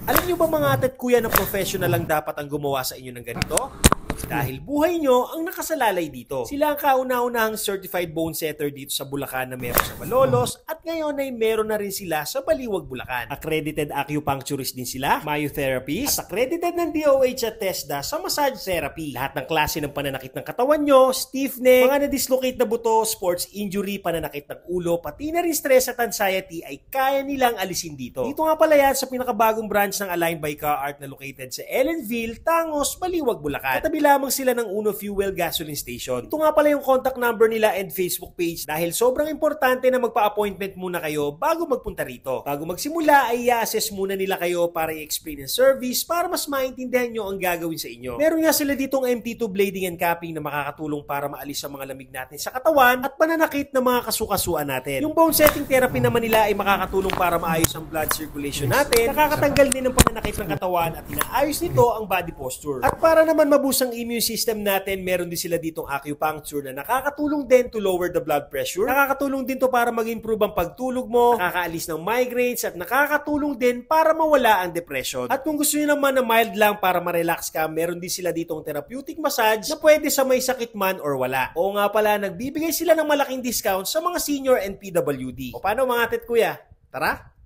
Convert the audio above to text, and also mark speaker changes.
Speaker 1: Alam nyo ba mga ate at kuya na professional lang dapat ang gumawa sa inyo ng ganito? Dahil buhay nyo ang nakasalalay dito. Sila ang kauna-unahang certified bone setter dito sa Bulacan na meron sa Malolos at ngayon ay meron na rin sila sa Baliwag, Bulacan. Accredited acupuncturist din sila, myotherapist, at accredited ng DOH at TESDA sa massage therapy. Lahat ng klase ng pananakit ng katawan nyo, stiff neck, mga na-dislocate na buto, sports injury, pananakit ng ulo, pati na rin stress at anxiety ay kaya nilang alisin dito. Dito nga pala yan sa pinakabagong branch ng Align by CarArt na located sa Ellenville, Tangos, Baliwag, Bulacan. Katabi lamang sila ng Uno Fuel Gasoline Station. Ito nga pala yung contact number nila and Facebook page dahil sobrang importante na magpa-appointment muna kayo bago magpunta rito. Bago magsimula ay i-assess muna nila kayo para i-explain ang service para mas maintindihan nyo ang gagawin sa inyo. Meron nga sila ditong MT2 blading and capping na makakatulong para maalis ang mga lamig natin sa katawan at pananakit ng mga kasukasuan natin. Yung bone setting therapy naman nila ay makakatulong para maayos ang blood circulation natin, nakakatanggal din ng pananakit ng katawan at inaayos nito ang body posture. At para naman mabusang immune system natin, meron din sila ditong acupuncture na nakakatulong din to lower the blood pressure. Nakakatulong din to para mag-improve ang pagtulog mo, nakakaalis ng migraines at nakakatulong din para mawala ang depression. At kung gusto niyo naman na mild lang para ma-relax ka, meron din sila ditong therapeutic massage na pwede sa may sakit man or wala. O nga pala, nagbibigay sila ng malaking discount sa mga senior and PWD. O paano mga atit kuya? Tara!